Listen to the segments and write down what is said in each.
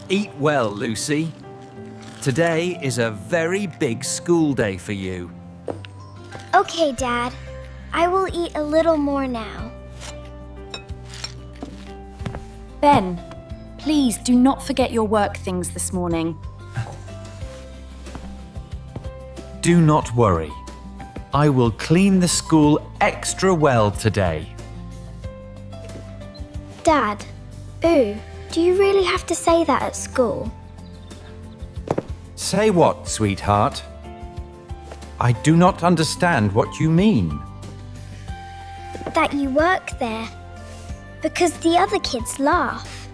Eat well, Lucy. Today is a very big school day for you. Okay, Dad. I will eat a little more now. Ben, please do not forget your work things this morning. Do not worry. I will clean the school extra well today. Dad, do you really have to say that at school? Say what, sweetheart? I do not understand what you mean. That you work there. Because the other kids laugh.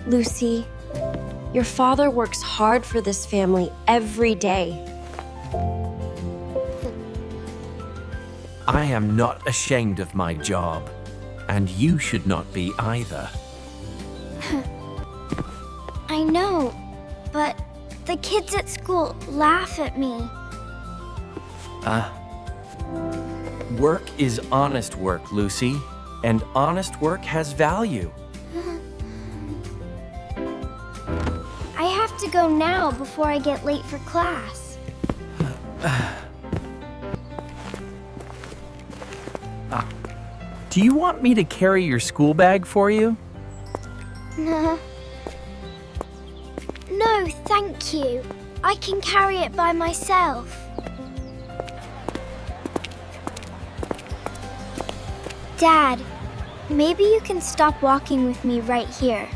Lucy, your father works hard for this family every day. I am not ashamed of my job, and you should not be either. I know, but the kids at school laugh at me. Work is honest work, Lucy, and honest work has value. I have to go now before I get late for class. Do you want me to carry your school bag for you? No, thank you. I can carry it by myself. Dad, maybe you can stop walking with me right here.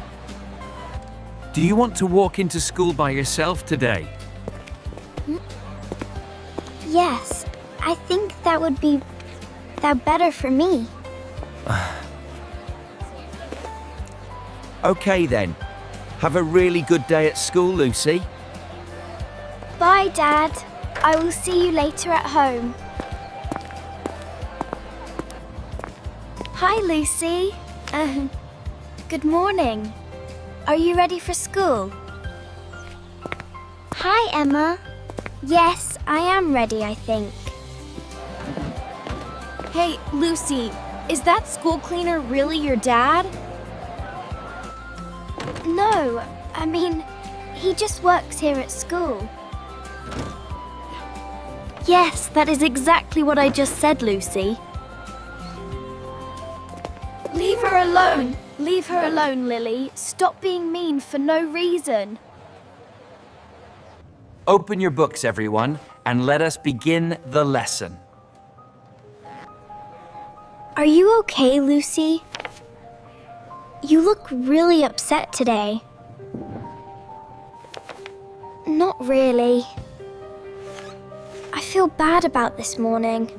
Do you want to walk into school by yourself today? Yes, I think that would be better for me. Okay then. Have a really good day at school, Lucy. Bye, Dad. I will see you later at home. Hi, Lucy. Good morning. Are you ready for school? Hi, Emma. Yes, I am ready, I think. Hey, Lucy, is that school cleaner really your dad? No, I mean, he just works here at school. Yes, that is exactly what I just said, Lucy. Leave her alone. Leave her alone, Lily. Stop being mean for no reason. Open your books, everyone, and let us begin the lesson. Are you okay, Lucy? You look really upset today. Not really. I feel bad about this morning.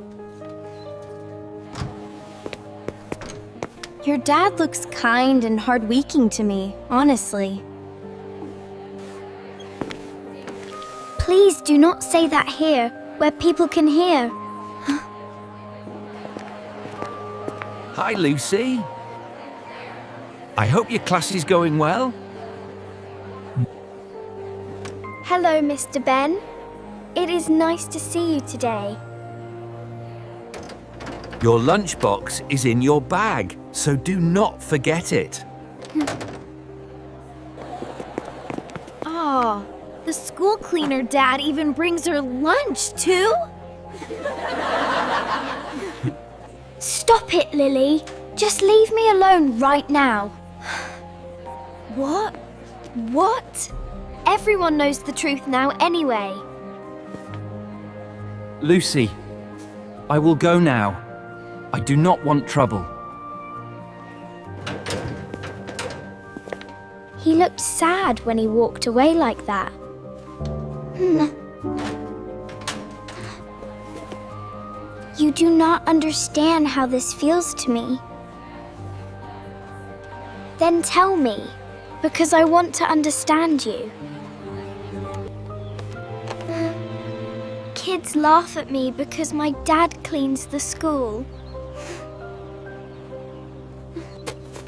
Your dad looks kind and hardworking to me, honestly. Please do not say that here, where people can hear. Hi, Lucy. I hope your class is going well. Hello, Mr. Ben. It is nice to see you today. Your lunchbox is in your bag, so do not forget it. Oh, the school cleaner dad even brings her lunch, too? Stop it, Lily. Just leave me alone right now. What? What? Everyone knows the truth now anyway. Lucy, I will go now. I do not want trouble. He looked sad when he walked away like that. You do not understand how this feels to me. Then tell me, because I want to understand you. Kids laugh at me because my dad cleans the school.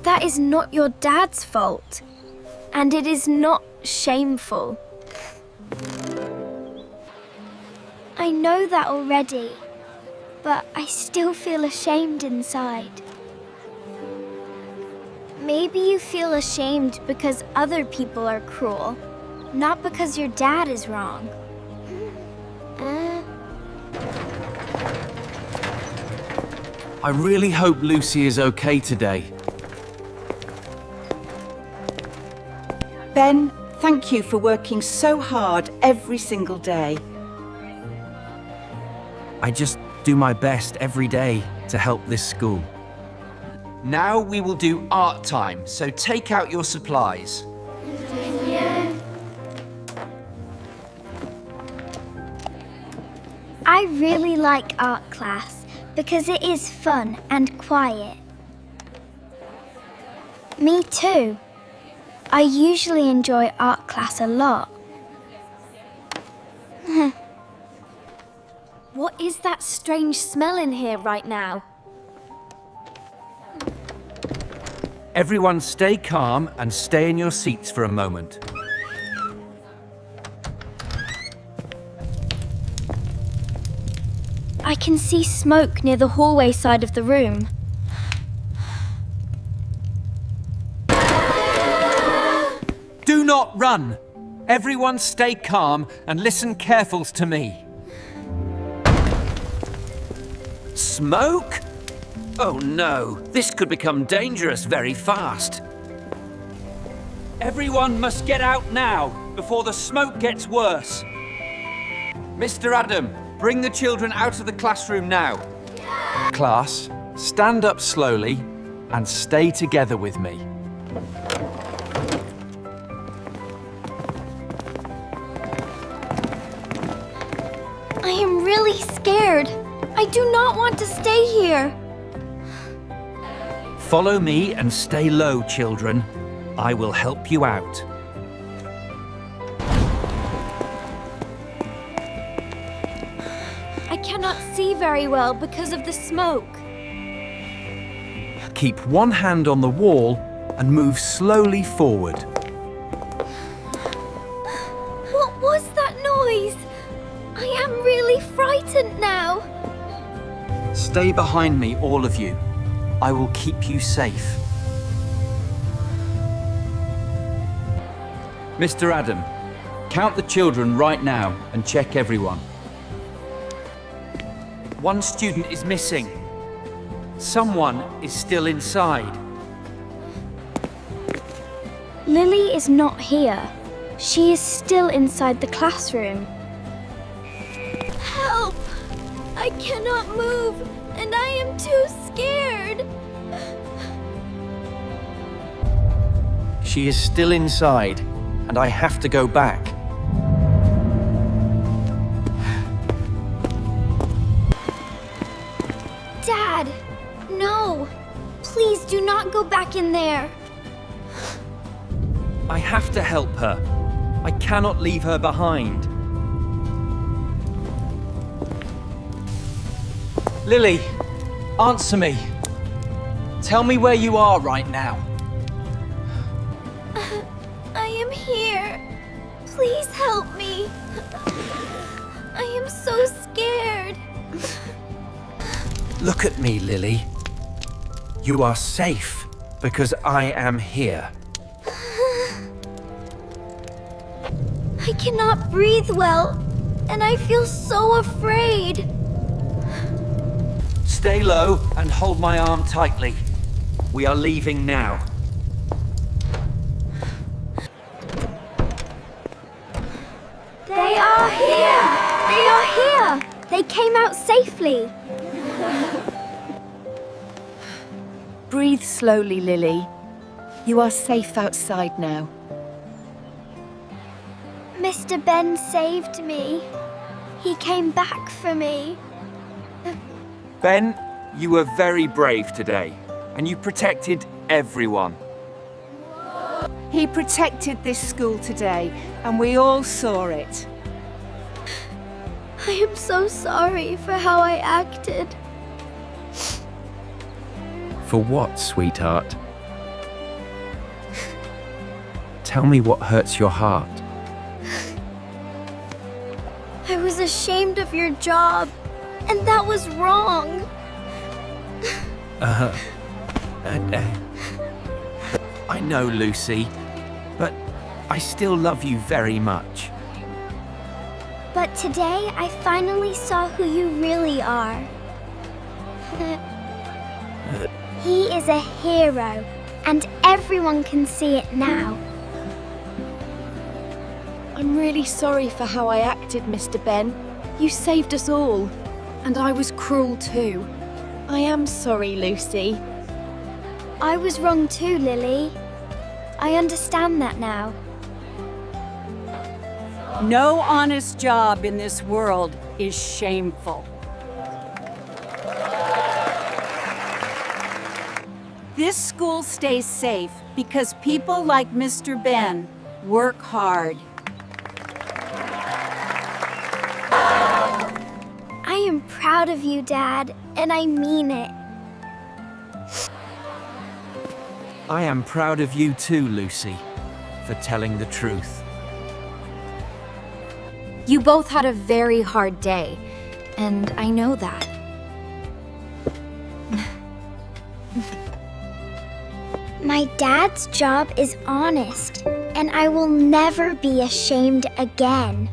That is not your dad's fault, and it is not shameful. I know that already, but I still feel ashamed inside. Maybe you feel ashamed because other people are cruel, not because your dad is wrong. I really hope Lucy is okay today. Ben, thank you for working so hard every single day. I just do my best every day to help this school. Now we will do art time, so take out your supplies. I really like art class because it is fun and quiet. Me too. I usually enjoy art class a lot. What is that strange smell in here right now? Everyone stay calm and stay in your seats for a moment. I can see smoke near the hallway side of the room. Do not run! Everyone stay calm and listen careful to me. Smoke? Oh no, this could become dangerous very fast. Everyone must get out now, before the smoke gets worse. Mr. Adam, bring the children out of the classroom now. Class, stand up slowly and stay together with me. I am really scared. I do not want to stay here. Follow me and stay low, children. I will help you out. I cannot see very well because of the smoke. Keep one hand on the wall and move slowly forward. What was that noise? I am really frightened now. Stay behind me, all of you. I will keep you safe. Mr. Adam, count the children right now and check everyone. One student is missing. Someone is still inside. Lily is not here. She is still inside the classroom. Help! I cannot move, and I am too scared. She is still inside, and I have to go back. Dad, no. Please do not go back in there. I have to help her. I cannot leave her behind. Lily, answer me. Tell me where you are right now. I am here. Please help me. I am so scared. Look at me, Lily. You are safe because I am here. I cannot breathe well, and I feel so afraid. Stay low and hold my arm tightly. We are leaving now. They are here! They are here! They came out safely. Breathe slowly, Lily. You are safe outside now. Mr. Ben saved me. He came back for me. Ben, you were very brave today, and you protected everyone. He protected this school today, and we all saw it. I am so sorry for how I acted. For what, sweetheart? Tell me what hurts your heart. I was ashamed of your job, and that was wrong. I know, Lucy, but I still love you very much. But today I finally saw who you really are. He is a hero, and everyone can see it now. I'm really sorry for how I acted, Mr. Ben. You saved us all. And I was cruel too. I am sorry, Lucy. I was wrong too, Lily. I understand that now. No honest job in this world is shameful. This school stays safe because people like Mr. Ben work hard. I am proud of you, Dad, and I mean it. I am proud of you too, Lucy, for telling the truth. You both had a very hard day, and I know that. My dad's job is honest, and I will never be ashamed again.